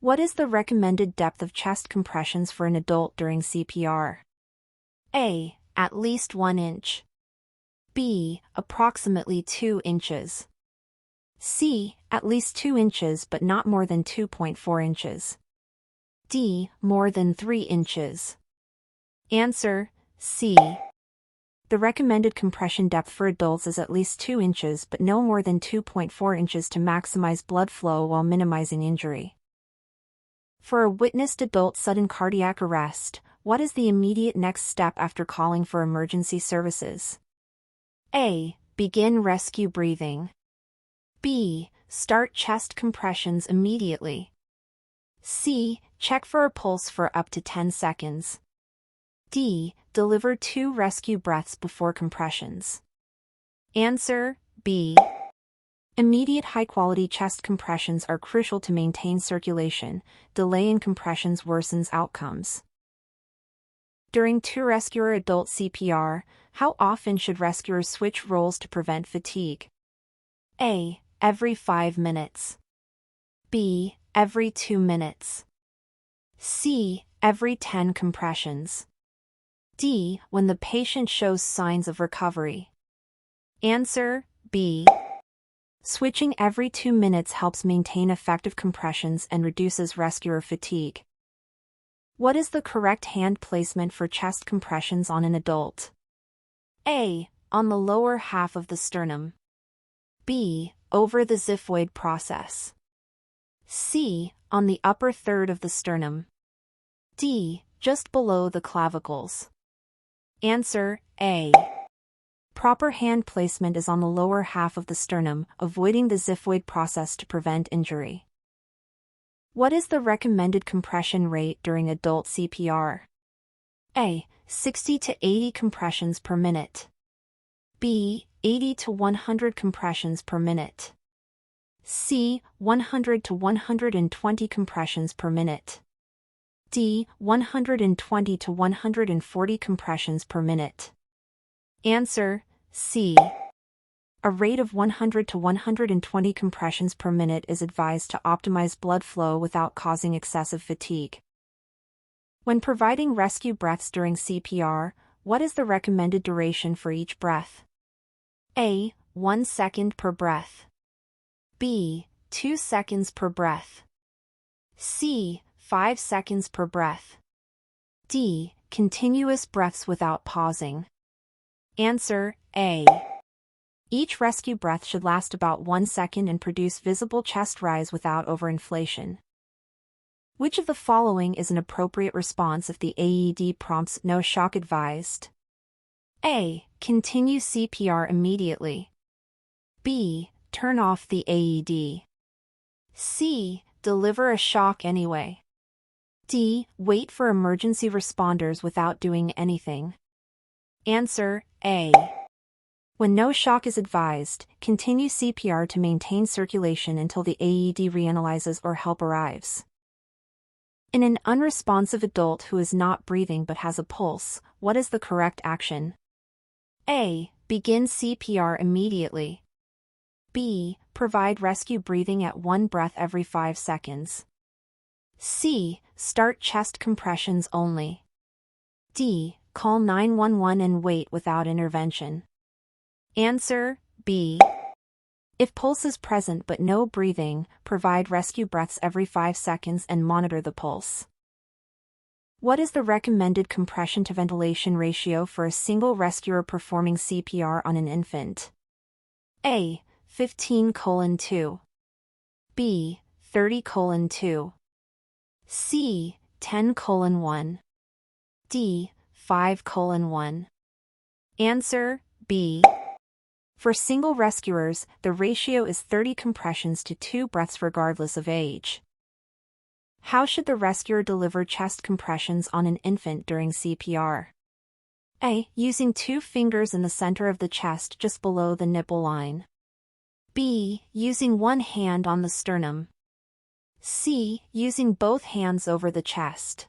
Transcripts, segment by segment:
What is the recommended depth of chest compressions for an adult during CPR? A. At least 1 inch. B. Approximately 2 inches. C. At least 2 inches but not more than 2.4 inches. D. More than 3 inches. Answer: C. The recommended compression depth for adults is at least 2 inches but no more than 2.4 inches to maximize blood flow while minimizing injury. For a witnessed adult sudden cardiac arrest, what is the immediate next step after calling for emergency services? A. Begin rescue breathing. B. Start chest compressions immediately. C. Check for a pulse for up to 10 seconds. D. Deliver 2 rescue breaths before compressions. Answer: B. Immediate high-quality chest compressions are crucial to maintain circulation. Delay in compressions worsens outcomes. During 2 rescuer adult CPR, how often should rescuers switch roles to prevent fatigue? A. Every 5 minutes. B. Every 2 minutes. C. Every 10 compressions. D. When the patient shows signs of recovery. Answer: B. Switching every 2 minutes helps maintain effective compressions and reduces rescuer fatigue. What is the correct hand placement for chest compressions on an adult? A. On the lower half of the sternum. B. Over the xiphoid process. C. On the upper third of the sternum. D. Just below the clavicles. Answer: A. Proper hand placement is on the lower half of the sternum, avoiding the xiphoid process to prevent injury. What is the recommended compression rate during adult CPR? A. 60 to 80 compressions per minute. B. 80 to 100 compressions per minute. C. 100 to 120 compressions per minute. D. 120 to 140 compressions per minute. Answer: C. A rate of 100 to 120 compressions per minute is advised to optimize blood flow without causing excessive fatigue. When providing rescue breaths during CPR, what is the recommended duration for each breath? A. 1 second per breath. B. 2 seconds per breath. C. 5 seconds per breath. D. Continuous breaths without pausing. Answer: A. Each rescue breath should last about 1 second and produce visible chest rise without overinflation. Which of the following is an appropriate response if the AED prompts no shock advised? A. Continue CPR immediately. B. Turn off the AED. C. Deliver a shock anyway. D. Wait for emergency responders without doing anything. Answer: A. When no shock is advised, continue CPR to maintain circulation until the AED reanalyzes or help arrives. In an unresponsive adult who is not breathing but has a pulse, what is the correct action? A. Begin CPR immediately. B. Provide rescue breathing at 1 breath every 5 seconds. C. Start chest compressions only. D. Call 911 and wait without intervention. Answer: B. If pulse is present but no breathing, provide rescue breaths every 5 seconds and monitor the pulse. What is the recommended compression to ventilation ratio for a single rescuer performing CPR on an infant? A. 15:2. B. 30:2. C. 10:1. D. 5:1. Answer: B. For single rescuers, the ratio is 30 compressions to 2 breaths regardless of age. How should the rescuer deliver chest compressions on an infant during CPR? A. Using 2 fingers in the center of the chest just below the nipple line. B. Using 1 hand on the sternum. C. Using both hands over the chest.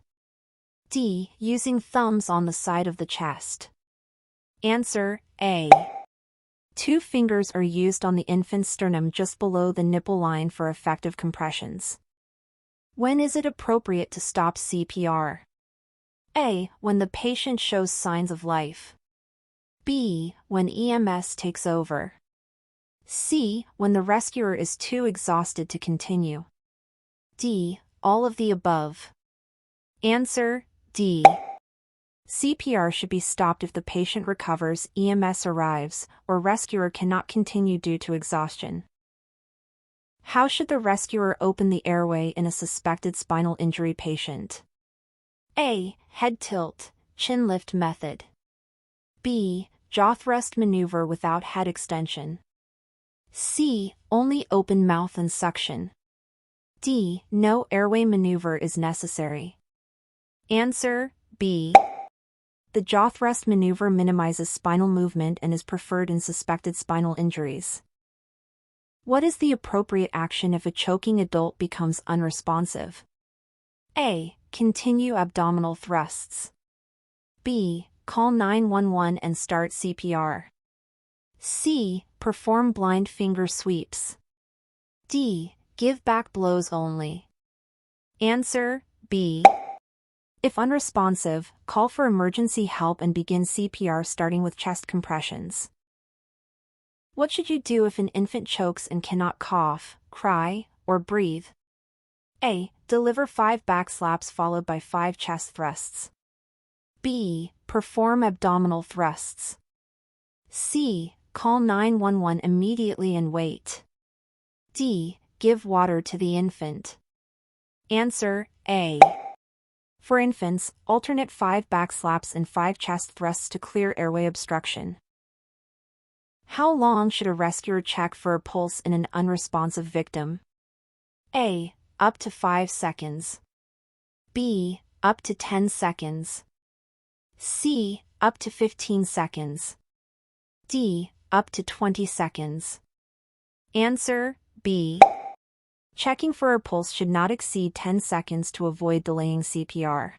D. Using thumbs on the side of the chest. Answer: A. 2 fingers are used on the infant's sternum just below the nipple line for effective compressions. When is it appropriate to stop CPR? A. When the patient shows signs of life. B. When EMS takes over. C. When the rescuer is too exhausted to continue. D. All of the above. Answer: D. CPR should be stopped if the patient recovers, EMS arrives, or rescuer cannot continue due to exhaustion. How should the rescuer open the airway in a suspected spinal injury patient? A. Head tilt, chin lift method. B. Jaw thrust maneuver without head extension. C. Only open mouth and suction. D. No airway maneuver is necessary. Answer: B. The jaw thrust maneuver minimizes spinal movement and is preferred in suspected spinal injuries. What is the appropriate action if a choking adult becomes unresponsive? A. Continue abdominal thrusts. B. Call 911 and start CPR. C. Perform blind finger sweeps. D. Give back blows only. Answer: B. If unresponsive, call for emergency help and begin CPR starting with chest compressions. What should you do if an infant chokes and cannot cough, cry, or breathe? A. Deliver 5 back slaps followed by 5 chest thrusts. B. Perform abdominal thrusts. C. Call 911 immediately and wait. D. Give water to the infant. Answer: A. For infants, alternate 5 back slaps and 5 chest thrusts to clear airway obstruction. How long should a rescuer check for a pulse in an unresponsive victim? A. Up to 5 seconds. B. Up to 10 seconds. C. Up to 15 seconds. D. Up to 20 seconds. Answer: B. Checking for a pulse should not exceed 10 seconds to avoid delaying CPR.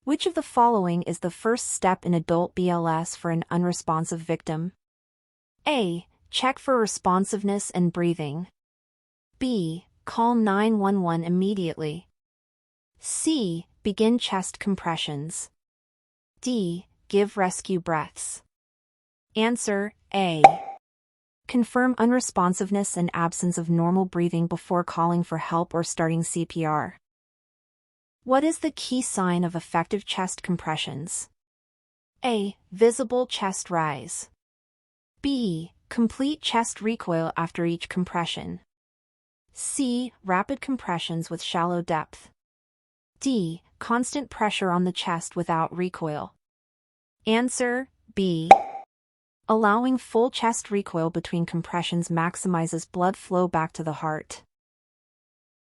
Which of the following is the first step in adult BLS for an unresponsive victim? A. Check for responsiveness and breathing. B. Call 911 immediately. C. Begin chest compressions. D. Give rescue breaths. Answer: A. Confirm unresponsiveness and absence of normal breathing before calling for help or starting CPR. What is the key sign of effective chest compressions? A. Visible chest rise. B. Complete chest recoil after each compression. C. Rapid compressions with shallow depth. D. Constant pressure on the chest without recoil. Answer: B. Allowing full chest recoil between compressions maximizes blood flow back to the heart.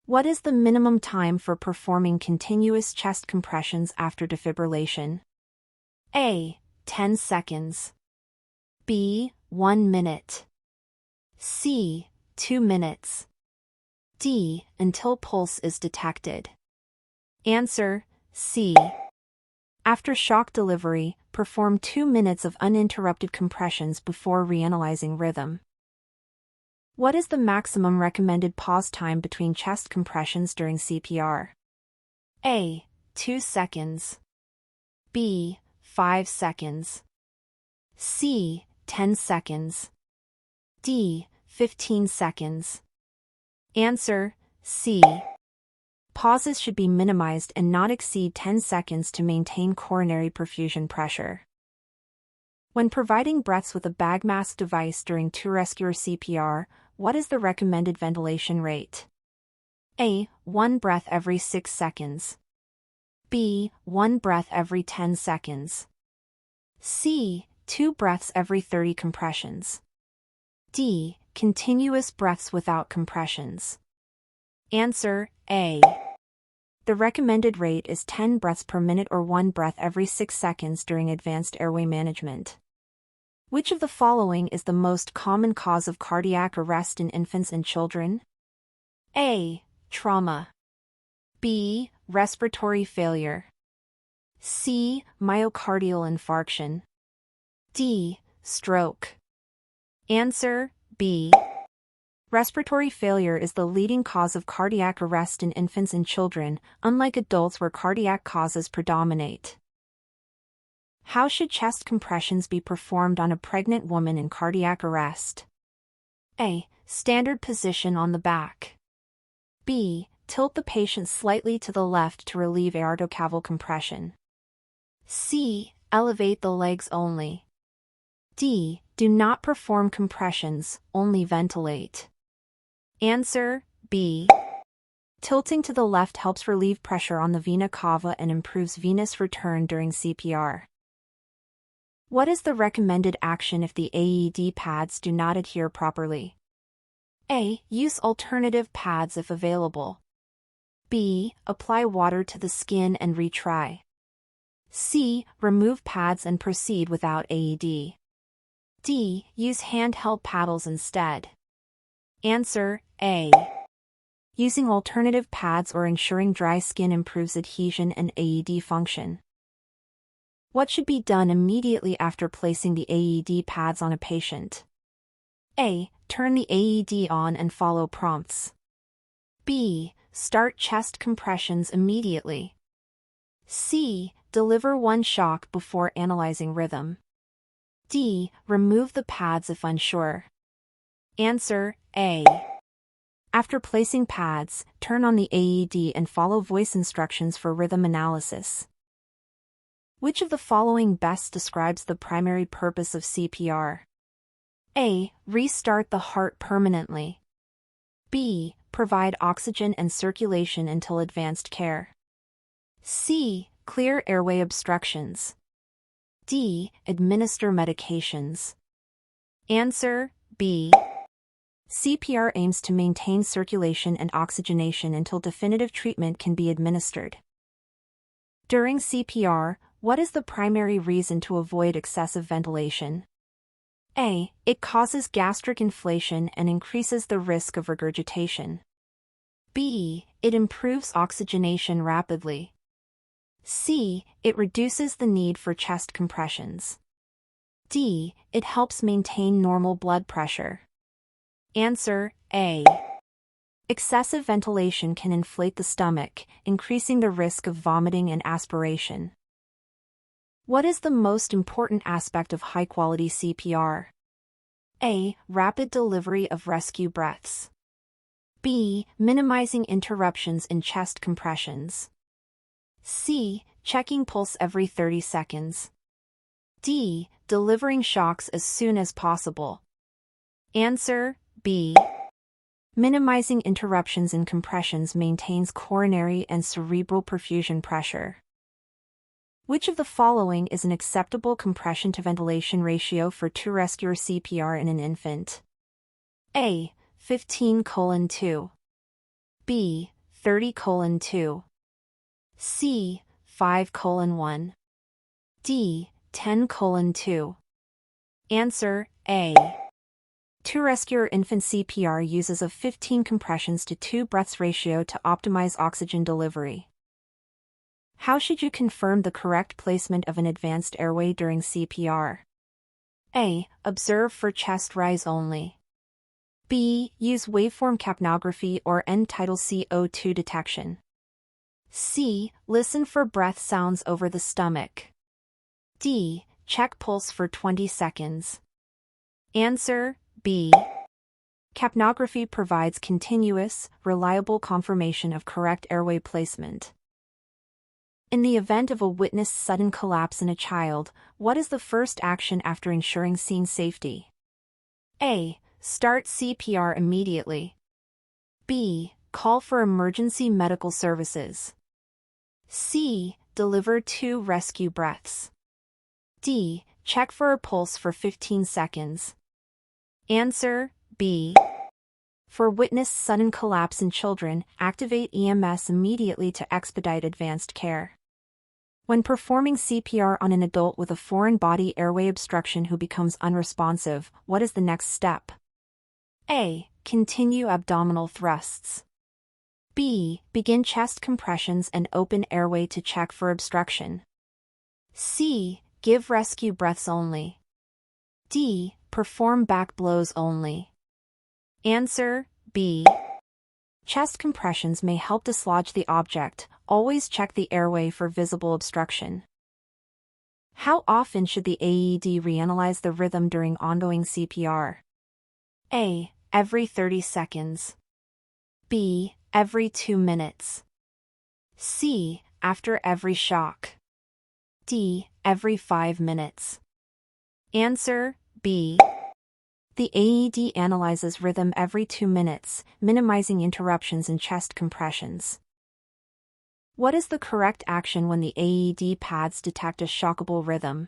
What is the minimum time for performing continuous chest compressions after defibrillation? A. 10 seconds. B. 1 minute. C. 2 minutes. D. Until pulse is detected. Answer: C. After shock delivery, perform 2 minutes of uninterrupted compressions before reanalyzing rhythm. What is the maximum recommended pause time between chest compressions during CPR? A. 2 seconds. B. 5 seconds. C. 10 seconds. D. 15 seconds. Answer: C. Pauses should be minimized and not exceed 10 seconds to maintain coronary perfusion pressure. When providing breaths with a bag mask device during rescuer CPR, what is the recommended ventilation rate? A. 1 breath every 6 seconds. B. 1 breath every 10 seconds. C. 2 breaths every 30 compressions. D. Continuous breaths without compressions. Answer: A. The recommended rate is 10 breaths per minute or 1 breath every 6 seconds during advanced airway management. Which of the following is the most common cause of cardiac arrest in infants and children? A. Trauma. B. Respiratory failure. C. Myocardial infarction. D. Stroke. Answer: B. Respiratory failure is the leading cause of cardiac arrest in infants and children, unlike adults where cardiac causes predominate. How should chest compressions be performed on a pregnant woman in cardiac arrest? A. Standard position on the back. B. Tilt the patient slightly to the left to relieve aortocaval compression. C. Elevate the legs only. D. Do not perform compressions, only ventilate. Answer B. Tilting to the left helps relieve pressure on the vena cava and improves venous return during CPR. What is the recommended action if the AED pads do not adhere properly? A. Use alternative pads if available. B. Apply water to the skin and retry. C. Remove pads and proceed without AED. D. Use handheld paddles instead. Answer A. Using alternative pads or ensuring dry skin improves adhesion and AED function. What should be done immediately after placing the AED pads on a patient? A. Turn the AED on and follow prompts. B. Start chest compressions immediately. C. Deliver one shock before analyzing rhythm. D. Remove the pads if unsure. Answer A. After placing pads, turn on the AED and follow voice instructions for rhythm analysis. Which of the following best describes the primary purpose of CPR? A. Restart the heart permanently. B. Provide oxygen and circulation until advanced care. C. Clear airway obstructions. D. Administer medications. Answer B. CPR aims to maintain circulation and oxygenation until definitive treatment can be administered. During CPR, what is the primary reason to avoid excessive ventilation? A. It causes gastric inflation and increases the risk of regurgitation. B. It improves oxygenation rapidly. C. It reduces the need for chest compressions. D. It helps maintain normal blood pressure. Answer A. Excessive ventilation can inflate the stomach, increasing the risk of vomiting and aspiration. What is the most important aspect of high-quality CPR? A. Rapid delivery of rescue breaths. B. Minimizing interruptions in chest compressions. C. Checking pulse every 30 seconds. D. Delivering shocks as soon as possible. Answer B. Minimizing interruptions in compressions maintains coronary and cerebral perfusion pressure. Which of the following is an acceptable compression to ventilation ratio for to rescue CPR in an infant? A. 15:2. B. 30:2. C. 5:1. D. 10:2. Answer A. To rescue infant CPR uses a 15 compressions to 2 breaths ratio to optimize oxygen delivery. How should you confirm the correct placement of an advanced airway during CPR? A. Observe for chest rise only. B. Use waveform capnography or end-tidal CO2 detection. C. Listen for breath sounds over the stomach. D. Check pulse for 20 seconds. Answer B. Capnography provides continuous, reliable confirmation of correct airway placement. In the event of a witnessed sudden collapse in a child, what is the first action after ensuring scene safety? A. Start CPR immediately. B. Call for emergency medical services. C. Deliver 2 rescue breaths. D. Check for a pulse for 15 seconds. Answer B. For witnessed sudden collapse in children, activate EMS immediately to expedite advanced care. When performing CPR on an adult with a foreign body airway obstruction who becomes unresponsive, what is the next step? A. Continue abdominal thrusts. B. Begin chest compressions and open airway to check for obstruction. C. Give rescue breaths only. D. Perform back blows only. Answer B. Chest compressions may help dislodge the object. Always check the airway for visible obstruction. How often should the AED reanalyze the rhythm during ongoing CPR? A. Every 30 seconds. B. Every 2 minutes. C. After every shock. D. Every 5 minutes. Answer B. The AED analyzes rhythm every 2 minutes, minimizing interruptions in chest compressions. What is the correct action when the AED pads detect a shockable rhythm?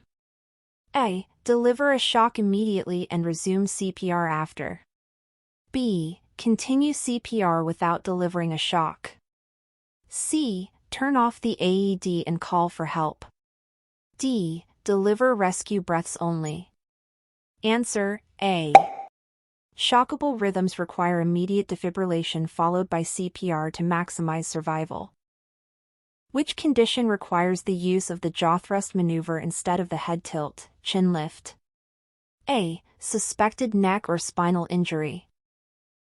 A. Deliver a shock immediately and resume CPR after. B. Continue CPR without delivering a shock. C. Turn off the AED and call for help. D. Deliver rescue breaths only. Answer A. Shockable rhythms require immediate defibrillation followed by CPR to maximize survival. Which condition requires the use of the jaw thrust maneuver instead of the head tilt, chin lift? A. Suspected neck or spinal injury.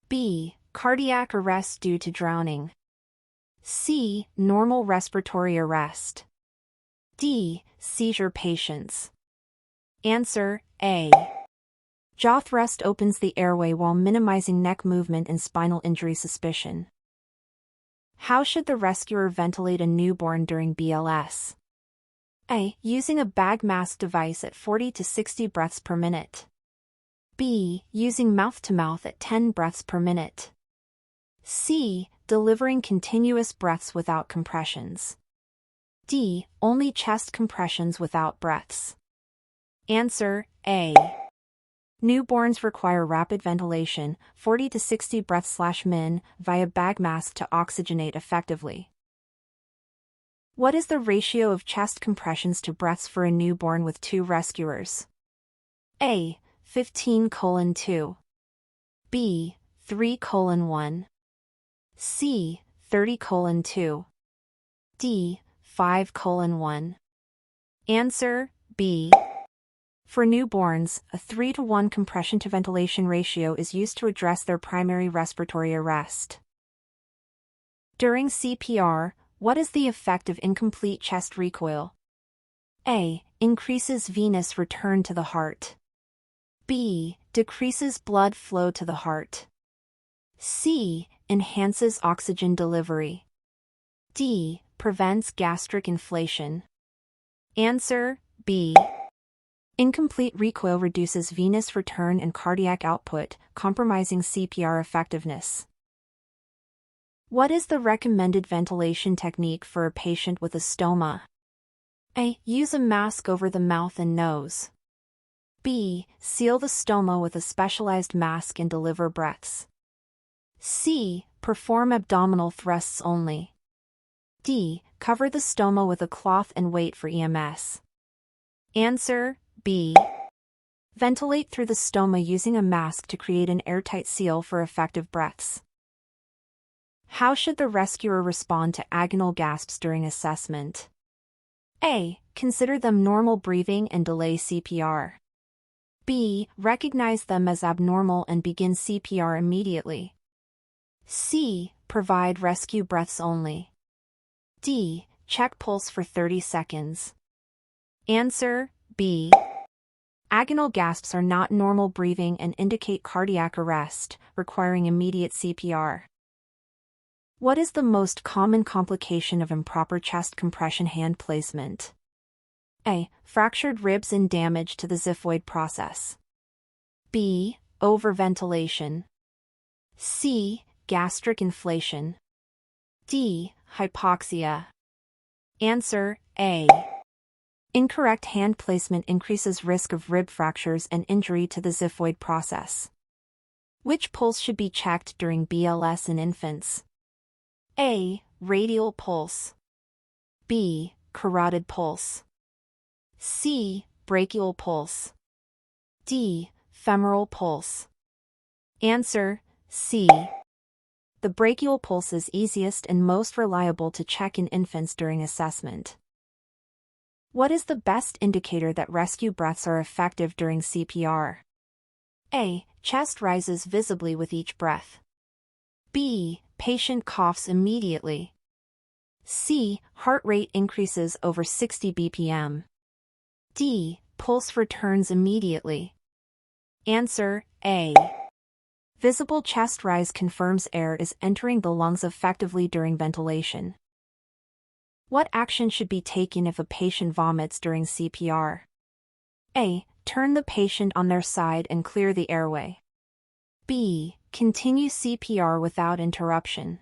B. Cardiac arrest due to drowning. C. Normal respiratory arrest. D. Seizure patients. Answer A. Jaw thrust opens the airway while minimizing neck movement and spinal injury suspicion. How should the rescuer ventilate a newborn during BLS? A. Using a bag mask device at 40 to 60 breaths per minute. B. Using mouth-to-mouth at 10 breaths per minute. C. Delivering continuous breaths without compressions. D. Only chest compressions without breaths. Answer A. Newborns require rapid ventilation, 40 to 60 breaths/min, via bag mask to oxygenate effectively. What is the ratio of chest compressions to breaths for a newborn with 2 rescuers? A. 15:2. B. 3:1. C. 30:2. D. 5:1. Answer B. For newborns, a 3:1 compression to ventilation ratio is used to address their primary respiratory arrest. During CPR, what is the effect of incomplete chest recoil? A. Increases venous return to the heart. B. Decreases blood flow to the heart. C. Enhances oxygen delivery. D. Prevents gastric inflation. Answer B. Incomplete recoil reduces venous return and cardiac output, compromising CPR effectiveness. What is the recommended ventilation technique for a patient with a stoma? A. Use a mask over the mouth and nose. B. Seal the stoma with a specialized mask and deliver breaths. C. Perform abdominal thrusts only. D. Cover the stoma with a cloth and wait for EMS. Answer B. Ventilate through the stoma using a mask to create an airtight seal for effective breaths. How should the rescuer respond to agonal gasps during assessment? A. Consider them normal breathing and delay CPR. B. Recognize them as abnormal and begin CPR immediately. C. Provide rescue breaths only. D. Check pulse for 30 seconds. Answer B. Agonal gasps are not normal breathing and indicate cardiac arrest, requiring immediate CPR. What is the most common complication of improper chest compression hand placement? A. Fractured ribs and damage to the xiphoid process. B. Overventilation. C. Gastric inflation. D. Hypoxia. Answer A. Incorrect hand placement increases risk of rib fractures and injury to the xiphoid process. Which pulse should be checked during BLS in infants? A. Radial pulse. B. Carotid pulse. C. Brachial pulse. D. Femoral pulse. Answer C. The brachial pulse is easiest and most reliable to check in infants during assessment. What is the best indicator that rescue breaths are effective during CPR? A. Chest rises visibly with each breath. B. Patient coughs immediately. C. Heart rate increases over 60 bpm. D. Pulse returns immediately. Answer A. Visible chest rise confirms air is entering the lungs effectively during ventilation. What action should be taken if a patient vomits during CPR? A. Turn the patient on their side and clear the airway. B. Continue CPR without interruption.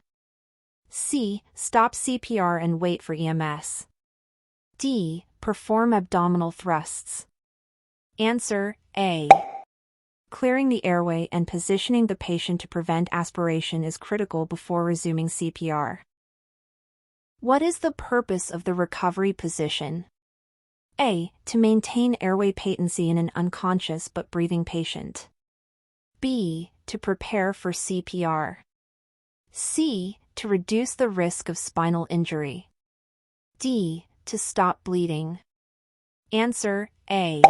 C. Stop CPR and wait for EMS. D. Perform abdominal thrusts. Answer A. Clearing the airway and positioning the patient to prevent aspiration is critical before resuming CPR. What is the purpose of the recovery position? A. To maintain airway patency in an unconscious but breathing patient. B. To prepare for CPR. C. To reduce the risk of spinal injury. D. To stop bleeding. Answer A.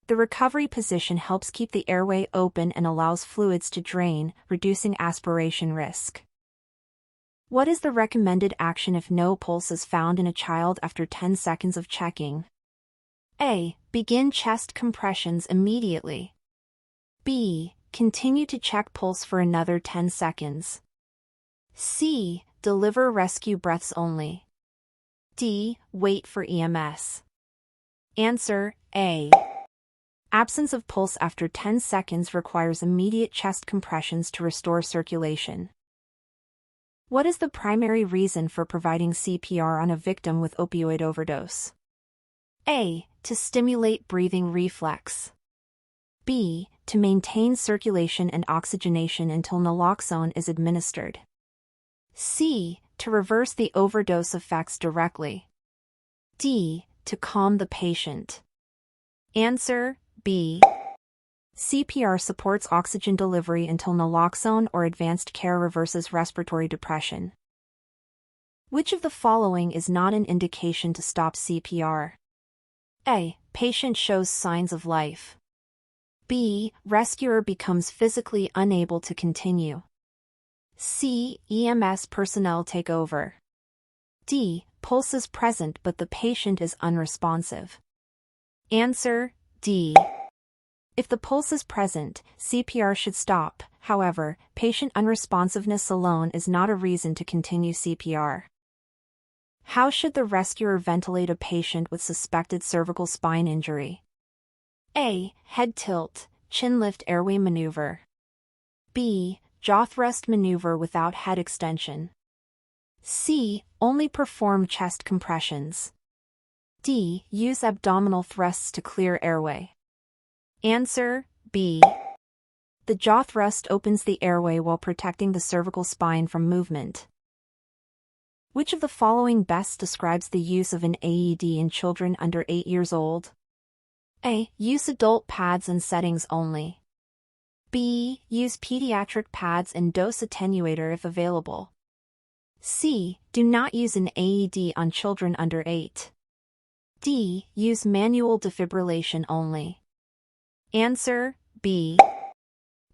The recovery position helps keep the airway open and allows fluids to drain, reducing aspiration risk. What is the recommended action if no pulse is found in a child after 10 seconds of checking? A. Begin chest compressions immediately. B. Continue to check pulse for another 10 seconds. C. Deliver rescue breaths only. D. Wait for EMS. Answer A. Absence of pulse after 10 seconds requires immediate chest compressions to restore circulation. What is the primary reason for providing CPR on a victim with opioid overdose? A. To stimulate breathing reflex. B. To maintain circulation and oxygenation until naloxone is administered. C. To reverse the overdose effects directly. D. To calm the patient. Answer B. CPR supports oxygen delivery until naloxone or advanced care reverses respiratory depression. Which of the following is not an indication to stop CPR? A. Patient shows signs of life. B. Rescuer becomes physically unable to continue. C. EMS personnel take over. D. Pulse is present but the patient is unresponsive. Answer D. If the pulse is present, CPR should stop. However, patient unresponsiveness alone is not a reason to continue CPR. How should the rescuer ventilate a patient with suspected cervical spine injury? A. Head tilt, chin lift airway maneuver. B. Jaw thrust maneuver without head extension. C. Only perform chest compressions. D. Use abdominal thrusts to clear airway. Answer B. The jaw thrust opens the airway while protecting the cervical spine from movement. Which of the following best describes the use of an AED in children under 8 years old? A. Use adult pads and settings only. B. Use pediatric pads and dose attenuator if available. C. Do not use an AED on children under 8. D. Use manual defibrillation only. Answer B.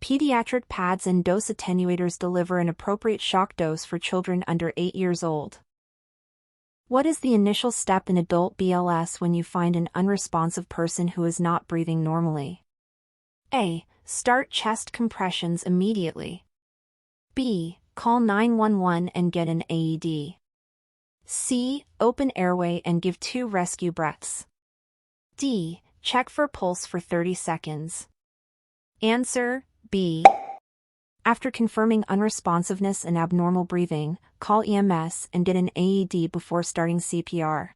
Pediatric pads and dose attenuators deliver an appropriate shock dose for children under 8 years old. What is the initial step in adult BLS when you find an unresponsive person who is not breathing normally? A. Start chest compressions immediately. B. Call 911 and get an AED. C. Open airway and give 2 rescue breaths. D. Check for pulse for 30 seconds. Answer B. After confirming unresponsiveness and abnormal breathing, call EMS and get an AED before starting CPR.